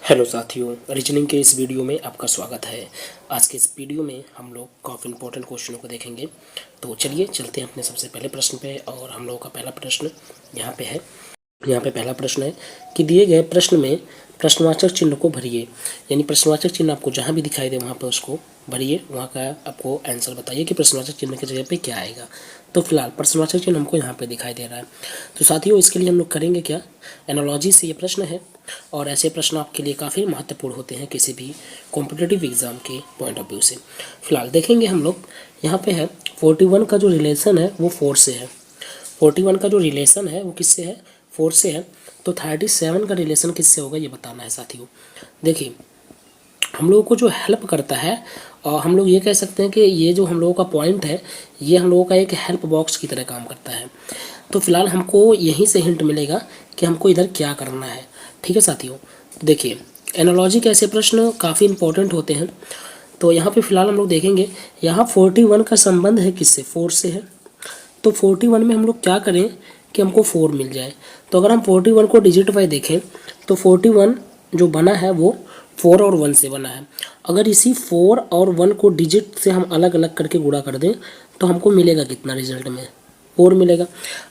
Hello साथियों, reasoning के इस वीडियो में आपका स्वागत है। आज के इस वीडियो में हम लोग काफ़ी इंपॉर्टेंट क्वेश्चनों को देखेंगे। तो चलिए चलते हैं अपने सबसे पहले प्रश्न पे। और हम लोगों का पहला प्रश्न यहाँ पे है। यहाँ पे पहला प्रश्न है कि दिए गए प्रश्न में प्रश्नवाचक चिन्ह को भरिए। यानी प्रश्नवाचक चिन्ह आपको जहाँ भी दिखाई दे वहाँ पर उसको भरिए, वहाँ का आपको आंसर बताइए कि प्रश्नवाचक चिन्ह की जगह पे क्या आएगा। तो फिलहाल प्रश्नवाचक चिन्ह हमको यहाँ पे दिखाई दे रहा है। तो साथियों, इसके लिए हम लोग करेंगे क्या, एनालॉजी से ये प्रश्न है। और ऐसे प्रश्न आपके लिए काफ़ी महत्वपूर्ण होते हैं किसी भी कॉम्पिटिटिव एग्जाम के पॉइंट ऑफ व्यू से। फिलहाल देखेंगे हम लोग, यहाँ पे है 41 का जो रिलेशन है वो 4 से है। 41 का जो रिलेशन है वो किससे है, 4 से है। तो 37 का रिलेशन किससे होगा ये बताना है साथियों। देखिए, हम लोगों को जो हेल्प करता है, और हम लोग ये कह सकते हैं कि ये जो हम लोगों का पॉइंट है ये हम लोगों का एक हेल्प बॉक्स की तरह काम करता है। तो फिलहाल हमको यहीं से हिंट मिलेगा कि हमको इधर क्या करना है। ठीक है साथियों, देखिए एनालॉजी के ऐसे प्रश्न काफ़ी इंपॉर्टेंट होते हैं। तो यहाँ पे फिलहाल हम लोग देखेंगे, यहाँ 41 का संबंध है किससे, 4 से है। तो 41 में हम लोग क्या करें कि हमको 4 मिल जाए। तो अगर हम 41 को डिजिट वाइज देखें तो 41 जो बना है वो 4 और 1 से बना है। अगर इसी 4 और 1 को डिजिट से हम अलग अलग करके गुणा कर दें तो हमको मिलेगा कितना रिजल्ट में, 4 मिलेगा।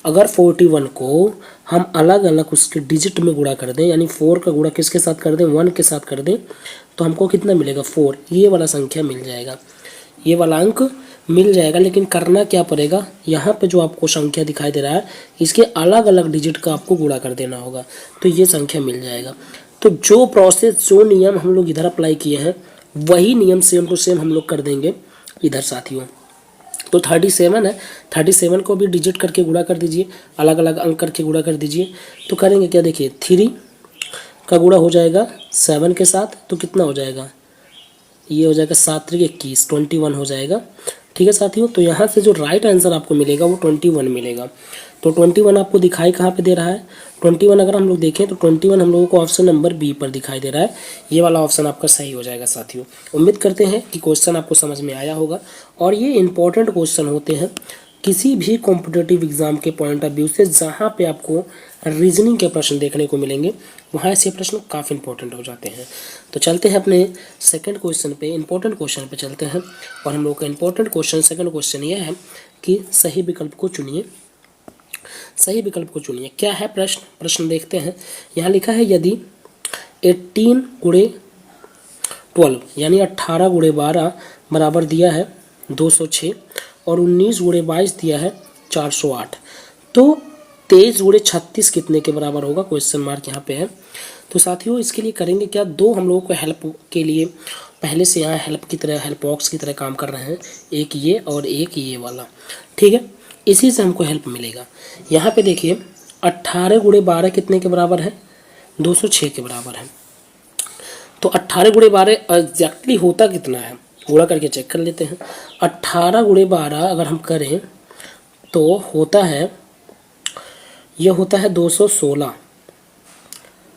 अगर 41 को हम अलग अलग उसके डिजिट में गुणा कर दें, यानी 4 का गुणा किसके साथ कर दें, 1 के साथ कर दें, तो हमको कितना मिलेगा, 4। ये वाला संख्या मिल जाएगा, ये वाला अंक मिल जाएगा। लेकिन करना क्या पड़ेगा, यहाँ पे जो आपको संख्या दिखाई दे रहा है इसके अलग अलग डिजिट का आपको गुणा कर देना होगा, तो ये संख्या मिल जाएगा। तो जो प्रोसेस, जो नियम हम लोग इधर अप्लाई किए हैं वही नियम सेम टू सेम हम लोग कर देंगे इधर साथियों। तो 37 है, 37 को भी डिजिट करके गुणा कर दीजिए, अलग अलग अंक करके गुणा कर दीजिए। तो करेंगे क्या, देखिए 3 का गुणा हो जाएगा 7 के साथ, तो कितना हो जाएगा, ये हो जाएगा 7 3 21, 21 हो जाएगा। ठीक है साथियों, तो यहाँ से जो राइट आंसर आपको मिलेगा वो 21 मिलेगा। तो 21 आपको दिखाई कहाँ पे दे रहा है, 21 अगर हम लोग देखें तो 21 हम लोगों को ऑप्शन नंबर बी पर दिखाई दे रहा है। ये वाला ऑप्शन आपका सही हो जाएगा साथियों। उम्मीद करते हैं कि क्वेश्चन आपको समझ में आया होगा। और ये इंपॉर्टेंट क्वेश्चन होते हैं किसी भी कॉम्पिटिटिव एग्जाम के पॉइंट ऑफ व्यू से। जहाँ पे आपको रीजनिंग के प्रश्न देखने को मिलेंगे वहाँ ऐसे प्रश्न काफ़ी इंपॉर्टेंट हो जाते हैं। तो चलते हैं अपने सेकंड क्वेश्चन पे, इंपॉर्टेंट क्वेश्चन पे चलते हैं। और हम लोग का इंपॉर्टेंट क्वेश्चन, सेकंड क्वेश्चन ये है कि सही विकल्प को चुनिए। सही विकल्प को चुनिए। क्या है प्रश्न, प्रश्न देखते हैं। यहाँ लिखा है यदि 18 गुणे 12 यानी 18 गुणे 12 बराबर दिया है 206 और 19 गुणे 22 दिया है 408, तो 23 गुणे 36 कितने के बराबर होगा, क्वेश्चन मार्क यहाँ पे है। तो साथियों, इसके लिए करेंगे क्या, दो हम लोगों को हेल्प के लिए पहले से यहाँ हेल्प की तरह, हेल्प बॉक्स की तरह काम कर रहे हैं, एक ये और एक ये वाला। ठीक है, इसी से हमको हेल्प मिलेगा। यहाँ पे देखिए 18 गुणे 12 कितने के बराबर है, 206 के बराबर है। तो 18 गुणे 12 एग्जैक्टली होता कितना है, गुणा करके चेक कर लेते हैं। 18 गुणे 12 अगर हम करें तो होता है, यह होता है 216।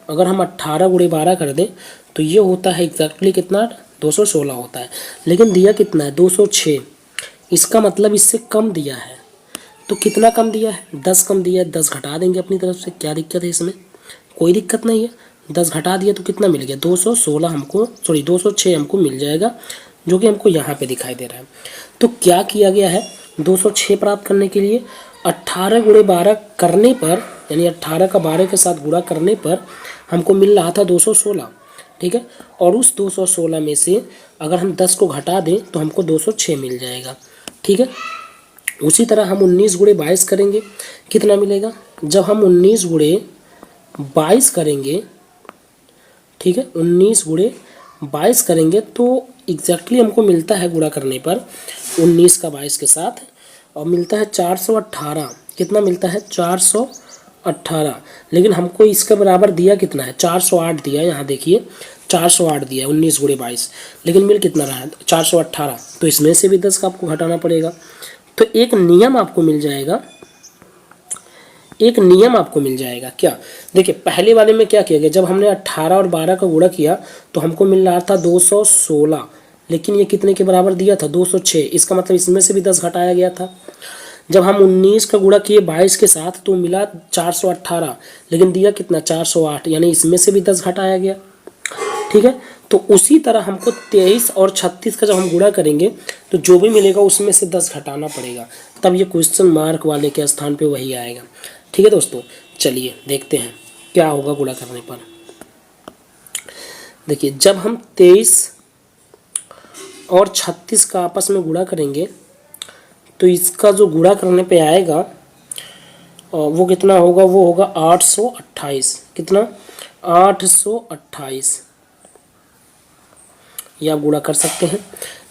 अगर हम 18 गुणे 12 कर दें तो ये होता है एग्जैक्टली कितना, 216 होता है। लेकिन दिया कितना है, 206। इसका मतलब इससे कम दिया है। तो कितना कम दिया है, 10 कम दिया है। 10 घटा देंगे अपनी तरफ से, क्या दिक्कत है इसमें, कोई दिक्कत नहीं है। 10 घटा दिया तो कितना मिल गया, 216 हमको, सॉरी 206 हमको मिल जाएगा, जो कि हमको यहाँ पे दिखाई दे रहा है। तो क्या किया गया है, 206 प्राप्त करने के लिए 18 गुणे 12 करने पर, यानी 18 का 12 के साथ गुणा करने पर हमको मिल रहा था 216। ठीक है, और उस 216 में से अगर हम 10 को घटा दें तो हमको 206 मिल जाएगा। ठीक है, उसी तरह हम 19 गुणे 22 करेंगे, कितना मिलेगा, जब हम 19 गुणे 22 करेंगे, ठीक है, 19 गुणे 22 करेंगे तो एग्जैक्टली हमको मिलता है गुणा करने पर 19 का 22 के साथ, और मिलता है 418। कितना मिलता है, 418। लेकिन हमको इसका बराबर दिया कितना है, 408 दिया। यहाँ देखिए 408 दिया 19 गुणे 22, लेकिन मिल कितना रहा है, 418। तो इसमें से भी 10 का आपको घटाना पड़ेगा। तो एक नियम आपको मिल जाएगा, एक नियम आपको मिल जाएगा। क्या, देखिए पहले वाले में क्या किया गया, जब हमने 18 और 12 का गुणा किया तो हमको मिल रहा था 216, लेकिन ये कितने के बराबर दिया था, 206। इसका मतलब इसमें से भी 10 घटाया गया था। जब हम 19 का गुणा किए 22 के साथ तो मिला 418, लेकिन दिया कितना, 408, यानी इसमें से भी 10 घटाया गया। ठीक है। तो उसी तरह हमको 23 और 36 का जब हम गुणा करेंगे तो जो भी मिलेगा उसमें से 10 घटाना पड़ेगा, तब ये क्वेश्चन मार्क वाले के स्थान पे वही आएगा। ठीक है दोस्तों, चलिए देखते हैं क्या होगा गुणा करने पर। देखिए, जब हम 23 और 36 का आपस में गुणा करेंगे तो इसका जो गुणा करने पे आएगा वो कितना होगा, वो होगा 828। कितना? 828। ये आप गुणा कर सकते हैं।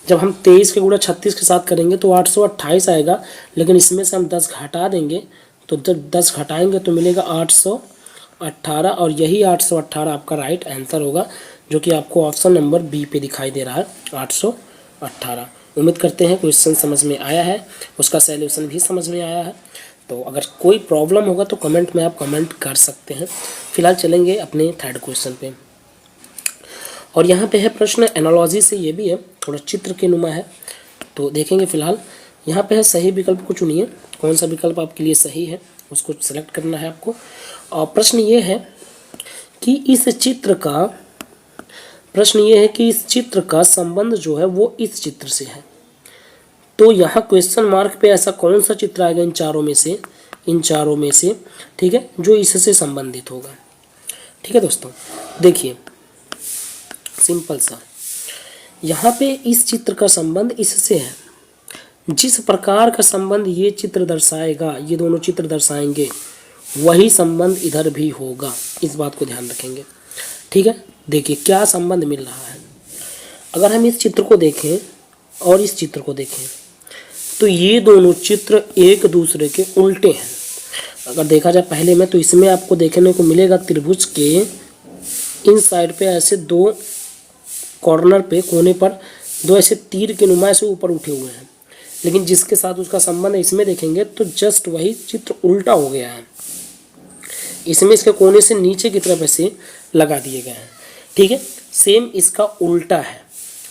जब हम 23 के गुणा 36 के साथ करेंगे तो 828 आएगा, लेकिन इसमें से हम 10 घटा देंगे, तो जब 10 घटाएंगे तो मिलेगा 818, और यही 818 आपका राइट आंसर होगा, जो कि आपको ऑप्शन नंबर बी पे दिखाई दे रहा है, 818। उम्मीद करते हैं क्वेश्चन समझ में आया है, उसका सॉल्यूशन भी समझ में आया है। तो अगर कोई प्रॉब्लम होगा तो कमेंट में आप कमेंट कर सकते हैं। फिलहाल चलेंगे अपने थर्ड क्वेश्चन पे, और यहाँ पे है प्रश्न एनालॉजी से, ये भी है थोड़ा चित्र के नुमा है, तो देखेंगे। फिलहाल यहाँ पे है सही विकल्प को चुनिए, कौन सा विकल्प आपके लिए सही है उसको सेलेक्ट करना है आपको। और प्रश्न ये है कि इस चित्र का संबंध जो है वो इस चित्र से है। तो यहाँ क्वेश्चन मार्क पे ऐसा कौन सा चित्र आएगा इन चारों में से, ठीक है, जो इससे संबंधित होगा। ठीक है दोस्तों, देखिए सिंपल सा, यहाँ पे इस चित्र का संबंध इससे है। जिस प्रकार का संबंध ये चित्र दर्शाएगा, ये दोनों चित्र दर्शाएंगे, वही संबंध इधर भी होगा, इस बात को ध्यान रखेंगे। ठीक है, देखिए क्या संबंध मिल रहा है। अगर हम इस चित्र को देखें और इस चित्र को देखें तो ये दोनों चित्र एक दूसरे के उल्टे हैं। अगर देखा जाए पहले में, तो इसमें आपको देखने को मिलेगा त्रिभुज के इन साइड पे ऐसे दो कॉर्नर पे, कोने पर दो ऐसे तीर के नुमा से ऊपर उठे हुए हैं, लेकिन जिसके साथ उसका संबंध है इसमें देखेंगे तो जस्ट वही चित्र उल्टा हो गया है। इसमें इसके कोने से नीचे की तरफ ऐसे लगा दिए गए हैं। ठीक है, सेम इसका उल्टा है।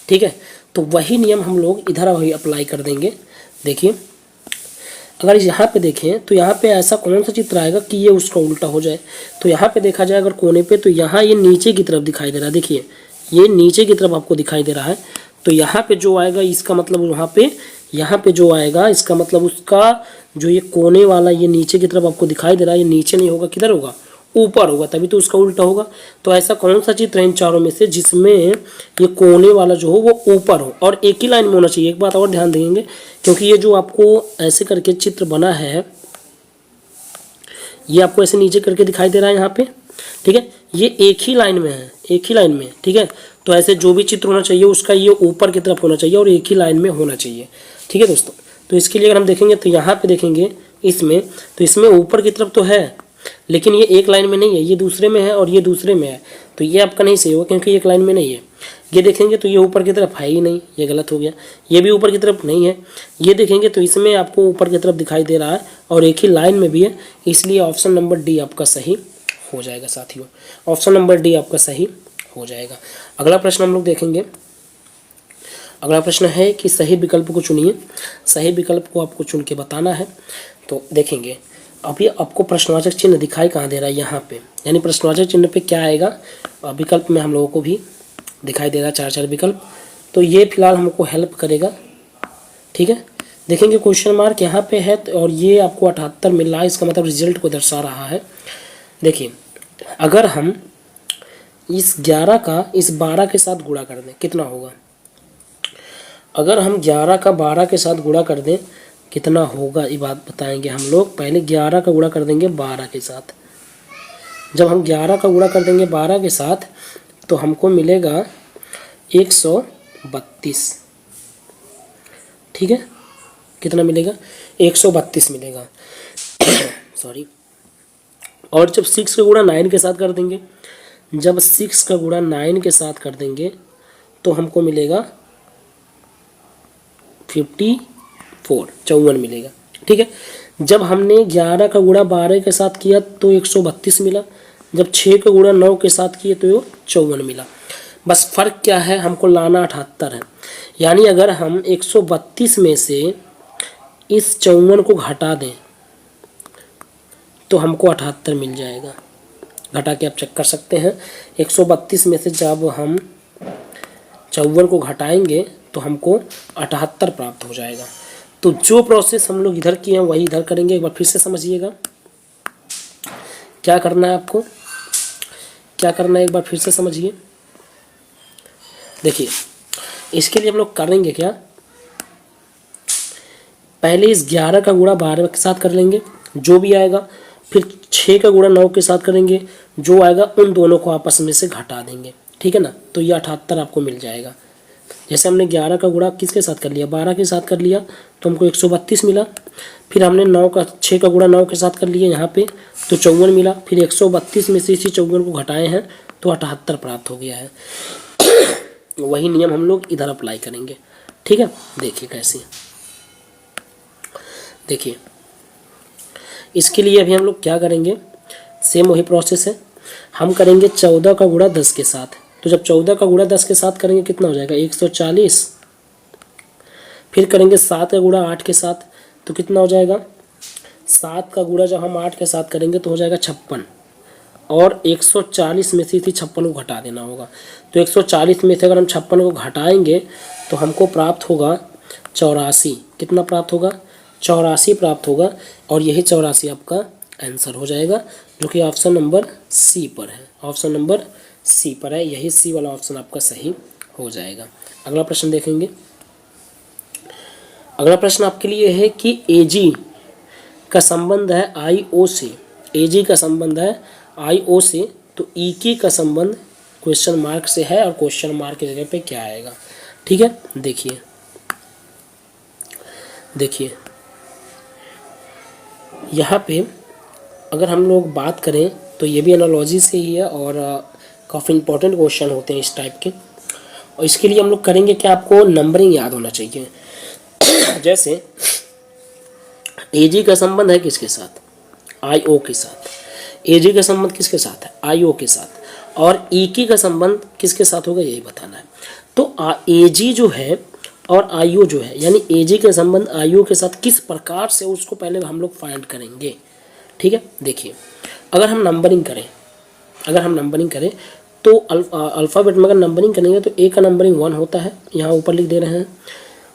ठीक है, तो वही नियम हम लोग इधर वही अप्लाई कर देंगे। देखिए, अगर यहाँ पे देखें तो यहाँ पे ऐसा कौन सा चित्र आएगा कि ये उसका उल्टा हो जाए। तो यहाँ पे देखा जाए अगर कोने पे, तो यहाँ ये नीचे की तरफ दिखाई दे रहा है। देखिए, ये नीचे की तरफ आपको दिखाई दे रहा है, तो यहाँ पे जो आएगा इसका मतलब वहाँ पे, यहाँ पे जो आएगा इसका मतलब उसका जो ये कोने वाला ये नीचे की तरफ आपको दिखाई दे रहा है, ये नीचे नहीं होगा, किधर होगा, ऊपर होगा, तभी तो उसका उल्टा होगा। तो ऐसा कौन सा चित्र है इन चारों में से जिसमें ये कोने वाला जो हो वो ऊपर हो और एक ही लाइन में होना चाहिए। एक बात और ध्यान देंगे, क्योंकि ये जो आपको ऐसे करके चित्र बना है, ये आपको ऐसे नीचे करके दिखाई दे रहा है यहाँ पे। ठीक है, ये एक ही लाइन में है, एक ही लाइन में। ठीक है, तो ऐसे जो भी चित्र होना चाहिए उसका ये ऊपर की तरफ होना चाहिए और एक ही लाइन में होना चाहिए। ठीक है दोस्तों, तो इसके लिए अगर हम देखेंगे तो यहाँ पे देखेंगे इसमें, तो इसमें ऊपर की तरफ तो है, लेकिन ये एक लाइन में नहीं है, ये दूसरे में है और ये दूसरे में है, तो ये आपका नहीं सही होगा क्योंकि एक लाइन में नहीं है। ये देखेंगे तो ये ऊपर की तरफ है ही नहीं, ये गलत हो गया। ये भी ऊपर की तरफ नहीं है, ये देखेंगे तो इसमें आपको ऊपर की तरफ दिखाई दे रहा है और एक ही लाइन में भी है, इसलिए ऑप्शन नंबर डी आपका सही हो जाएगा साथियों। ऑप्शन नंबर डी आपका सही हो जाएगा। अगला प्रश्न हम लोग देखेंगे। अगला प्रश्न है कि सही विकल्प को चुनिए। सही विकल्प को आपको चुन के बताना है। तो देखेंगे अभी आपको प्रश्नवाचक चिन्ह दिखाई कहाँ दे रहा है, यहाँ पे, यानी प्रश्नवाचक चिन्ह पे क्या आएगा विकल्प में हम लोगों को भी दिखाई दे रहा है, 4 विकल्प। तो ये फिलहाल हमको हेल्प करेगा। ठीक है, देखेंगे क्वेश्चन मार्क यहाँ पे है और ये आपको 78 मिल रहा है, इसका मतलब रिजल्ट को दर्शा रहा है। देखिए, अगर हम इस 11 का इस 12 के साथ गुणा कर दें कितना होगा। अगर हम 11 का 12 के साथ गुणा कर दें कितना होगा, ये बात बताएंगे हम लोग। पहले 11 का गुणा कर देंगे 12 के साथ। जब हम 11 का गुणा कर देंगे 12 के साथ तो हमको मिलेगा 132। ठीक है, कितना मिलेगा, 132 मिलेगा। सॉरी। और जब 6 का गुणा 9 के साथ कर देंगे, जब 6 का गुणा 9 के साथ कर देंगे तो हमको मिलेगा 54 मिलेगा। ठीक है, जब हमने 11 का गुणा 12 के साथ किया तो 132 मिला, जब 6 का गुणा 9 के साथ किए तो 54 मिला। बस फर्क क्या है, हमको लाना 78 है। यानी अगर हम 132 में से इस 54 को घटा दें तो हमको 78 मिल जाएगा। घटा के आप चेक कर सकते हैं। 132 में से जब हम 54 को घटाएंगे तो हमको 78 प्राप्त हो जाएगा। तो जो प्रोसेस हम लोग इधर किए हैं वही इधर करेंगे। एक बार फिर से समझिएगा क्या करना है आपको, क्या करना है एक बार फिर से समझिए। देखिए इसके लिए हम लोग करेंगे क्या, पहले इस 11 का गुणा 12 के साथ कर लेंगे जो भी आएगा, फिर 6 का गुणा 9 के साथ करेंगे जो आएगा, उन दोनों को आपस में से घटा देंगे, ठीक है ना। तो ये 78 आपको मिल जाएगा। जैसे हमने 11 का गुणा किसके साथ कर लिया, 12 के साथ कर लिया तो हमको 132 मिला। फिर हमने 6 का गुणा 9 के साथ कर लिया यहाँ पे तो 54 मिला। फिर 132 में से इसी 54 को घटाए हैं तो 78 प्राप्त हो गया है। वही नियम हम लोग इधर अप्लाई करेंगे, ठीक है। देखिए कैसे, देखिए इसके लिए अभी हम लोग क्या करेंगे, सेम वही प्रोसेस है। हम करेंगे 14 का गुणा 10 के साथ। तो जब 14 का गुणा 10 के साथ करेंगे कितना हो जाएगा 140। फिर करेंगे 7 का गुणा 8 के साथ तो कितना हो जाएगा, 7 का गुणा जब हम 8 के साथ करेंगे तो हो जाएगा 56। और 140 में से इसी 56 को घटा देना होगा। तो 140 में से अगर हम 56 को घटाएंगे तो हमको प्राप्त होगा 84। कितना प्राप्त होगा, 84 प्राप्त होगा। और यही 84 आपका आंसर हो जाएगा जो कि ऑप्शन नंबर सी पर है। ऑप्शन नंबर सी पर है, यही सी वाला ऑप्शन आपका सही हो जाएगा। अगला प्रश्न देखेंगे। अगला प्रश्न आपके लिए है कि एजी का संबंध है आईओ से। एजी का संबंध है आईओ से, तो ईकी का संबंध क्वेश्चन मार्क से है और क्वेश्चन मार्क की जगह पे क्या आएगा, ठीक है। देखिए देखिए यहाँ पे अगर हम लोग बात करें तो ये भी एनालॉजी से ही है और काफ़ी इंपॉर्टेंट क्वेश्चन होते हैं इस टाइप के। और इसके लिए हम लोग करेंगे कि आपको नंबरिंग याद होना चाहिए। जैसे एजी का संबंध है किसके साथ, आईओ के साथ। एजी का संबंध किसके साथ है, आईओ के साथ। और ईकी का संबंध किसके साथ होगा यही बताना है। तो एजी जो है और आईओ जो है, यानी एजी का संबंध आईओ के साथ किस प्रकार से, उसको पहले हम लोग फाइंड करेंगे, ठीक है। देखिए अगर हम नंबरिंग करें तो अल्फ़ाबेट में अगर नंबरिंग करेंगे तो ए का नंबरिंग 1 होता है, यहाँ ऊपर लिख दे रहे हैं।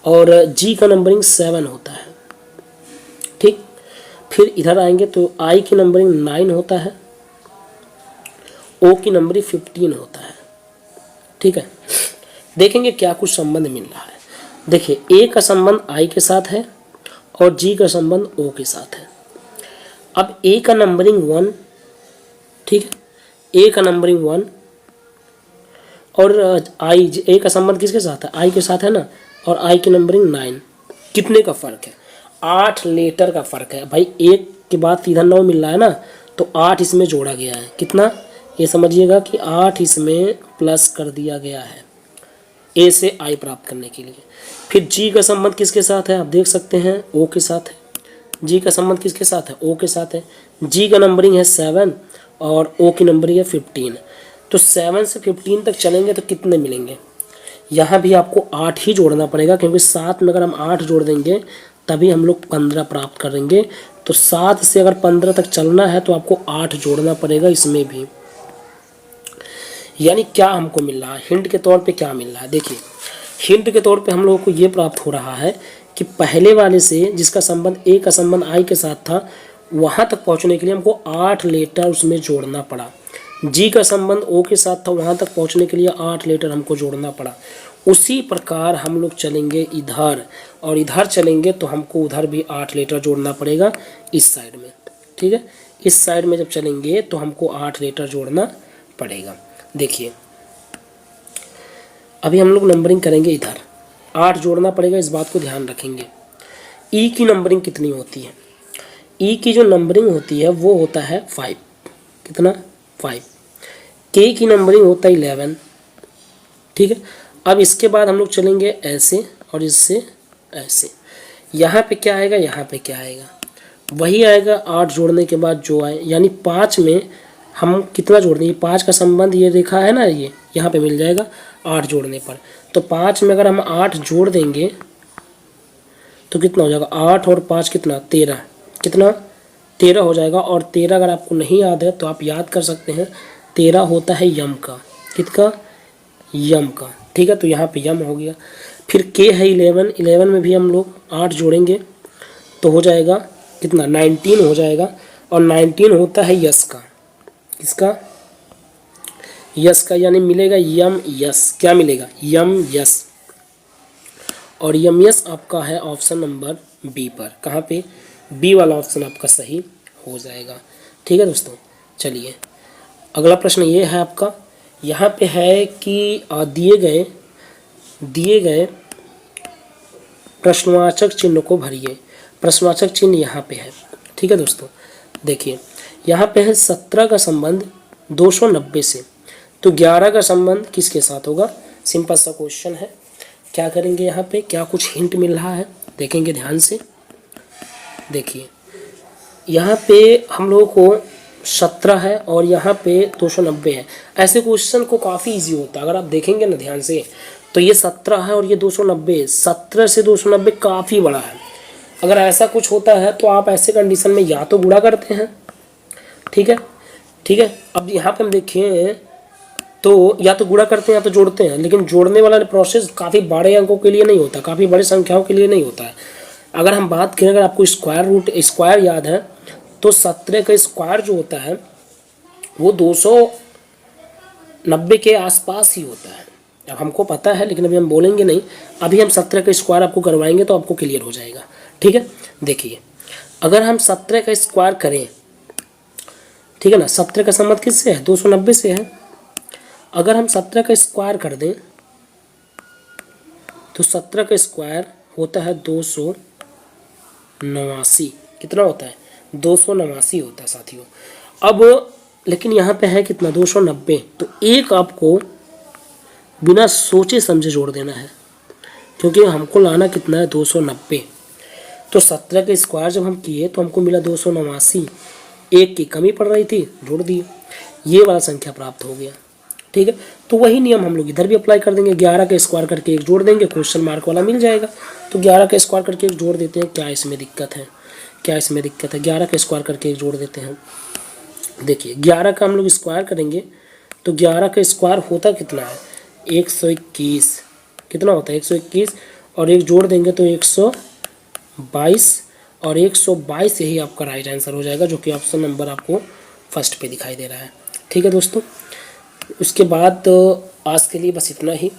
और जी का नंबरिंग 7 होता है, ठीक। फिर इधर आएंगे तो आई की नंबरिंग 9 होता है, ओ की नंबरिंग 15 होता है, ठीक है। देखेंगे क्या कुछ संबंध मिल रहा है। देखिए ए का संबंध आई के साथ है और जी का संबंध ओ के साथ है। अब ए का नंबरिंग 1, ठीक है, ए का नंबरिंग 1 और ए का संबंध किसके साथ है, आई के साथ है ना, और आई की नंबरिंग 9। कितने का फ़र्क है, 8 लेटर का फ़र्क है भाई। एक के बाद सीधा 9 मिल रहा है ना, तो 8 इसमें जोड़ा गया है। कितना, ये समझिएगा कि 8 इसमें प्लस कर दिया गया है ए से आई प्राप्त करने के लिए। फिर जी का संबंध किसके साथ है, आप देख सकते हैं ओ के साथ है। जी का संबंध किसके साथ है, ओ के साथ है। जी का नंबरिंग है 7 और ओ की नंबरिंग है 15। तो 7 से 15 तक चलेंगे तो कितने मिलेंगे, यहाँ भी आपको 8 ही जोड़ना पड़ेगा, क्योंकि 7 में अगर हम 8 जोड़ देंगे तभी हम लोग 15 प्राप्त करेंगे। तो 7 से अगर 15 तक चलना है तो आपको 8 जोड़ना पड़ेगा इसमें भी। यानी क्या हमको मिल रहा है, हिंट के तौर पे क्या मिल रहा है। देखिए हिंट के तौर पे हम लोगों को ये प्राप्त हो रहा है कि पहले वाले से जिसका संबंध ए का संबंध आई के साथ था, वहाँ तक पहुँचने के लिए हमको 8 लेटर उसमें जोड़ना पड़ा। जी का संबंध ओ के साथ था, वहाँ तक पहुँचने के लिए 8 लेटर हमको जोड़ना पड़ा। उसी प्रकार हम लोग चलेंगे इधर, और इधर चलेंगे तो हमको उधर भी 8 लेटर जोड़ना पड़ेगा इस साइड में, ठीक है। इस साइड में जब चलेंगे तो हमको 8 लेटर जोड़ना पड़ेगा। देखिए अभी हम लोग नंबरिंग करेंगे, इधर 8 जोड़ना पड़ेगा, इस बात को ध्यान रखेंगे। ई की नंबरिंग कितनी होती है, ई की जो नंबरिंग होती है वो होता है 5। कितना, 5। के की नंबरिंग होता है 11, ठीक है। अब इसके बाद हम लोग चलेंगे ऐसे और इससे ऐसे। यहाँ पे क्या आएगा, यहाँ पे क्या आएगा, वही आएगा 8 जोड़ने के बाद जो आए। यानी 5 में हम कितना जोड़ देंगे, 5 का संबंध ये रेखा है ना, ये यहाँ पे मिल जाएगा 8 जोड़ने पर। तो 5 में अगर हम 8 जोड़ देंगे तो कितना हो जाएगा, 8 और 5 कितना, 13। कितना, 13 हो जाएगा। और 13 अगर आपको नहीं याद है तो आप याद कर सकते हैं, 13 होता है यम का। किसका? यम का। ठीक है, तो यहाँ पे यम हो गया। फिर के है 11, 11 में भी हम लोग 8 जोड़ेंगे तो हो जाएगा कितना? 19 हो जाएगा। और 19 होता है यस का। किसका? यस का, यानी मिलेगा यम यस। क्या मिलेगा? M S. और यम यस आपका है ऑप्शन नंबर बी पर। कहाँ पे? बी वाला ऑप्शन आपका सही हो जाएगा। ठीक है दोस्तों, चलिए अगला प्रश्न ये है आपका। यहाँ पे है कि दिए गए प्रश्नवाचक चिन्ह को भरिए। प्रश्नवाचक चिन्ह यहाँ पे है। ठीक है दोस्तों, देखिए यहाँ पे है 17 का संबंध 290 से, तो 11 का संबंध किसके साथ होगा? सिंपल सा क्वेश्चन है। क्या करेंगे यहाँ पे? क्या कुछ हिंट मिल रहा है? देखेंगे ध्यान से। देखिए यहाँ पे हम लोगों को 17 है और यहाँ पे 290 है। ऐसे क्वेश्चन को काफ़ी इजी होता है, अगर आप देखेंगे ना ध्यान से, तो ये 17 है और ये 290, 17 से 290 काफ़ी बड़ा है। अगर ऐसा कुछ होता है तो आप ऐसे कंडीशन में या तो गुणा करते हैं, ठीक है, ठीक है। अब यहाँ पे हम देखें तो या तो गुणा करते हैं या तो जोड़ते हैं, लेकिन जोड़ने वाला प्रोसेस काफ़ी बड़े अंकों के लिए नहीं होता, काफ़ी बड़ी संख्याओं के लिए नहीं होता है। अगर हम बात करें, अगर आपको स्क्वायर याद है, तो 17 का स्क्वायर जो होता है वो 290 के आसपास ही होता है। अब हमको पता है, लेकिन अभी हम बोलेंगे नहीं। अभी हम 17 का स्क्वायर आपको करवाएंगे तो आपको क्लियर हो जाएगा। ठीक है, देखिए अगर हम 17 का स्क्वायर करें, ठीक है ना, 17 का संबंध किससे है? 290 से है। अगर हम 17 का स्क्वायर कर दें तो 17 का स्क्वायर होता है 289। कितना होता है? 289 होता है साथियों। अब लेकिन यहाँ पे है कितना? 290। तो एक आपको बिना सोचे समझे जोड़ देना है, क्योंकि हमको लाना कितना है? 290। तो 17 का स्क्वायर जब हम किए तो हमको मिला 289। एक की कमी पड़ रही थी, जोड़ दिए, ये वाला संख्या प्राप्त हो गया। ठीक है, तो वही नियम हम लोग इधर भी अप्लाई कर देंगे। 11 का स्क्वायर करके एक जोड़ देंगे, क्वेश्चन मार्क वाला मिल जाएगा। तो 11 का स्क्वायर करके एक जोड़ देते हैं। क्या इसमें दिक्कत है? क्या इसमें दिक्कत है? 11 का स्क्वायर करके एक जोड़ देते हैं। देखिए 11 का हम लोग स्क्वायर करेंगे तो 11 का स्क्वायर होता कितना है? 121। कितना होता है? 121। और एक जोड़ देंगे तो 122, और 122 यही आपका राइट आंसर हो जाएगा, जो कि ऑप्शन नंबर आपको फर्स्ट पे दिखाई दे रहा है। ठीक है दोस्तों, उसके बाद आज के लिए बस इतना ही।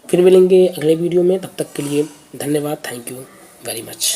फिर मिलेंगे अगले वीडियो में, तब तक के लिए धन्यवाद। Thank you very much.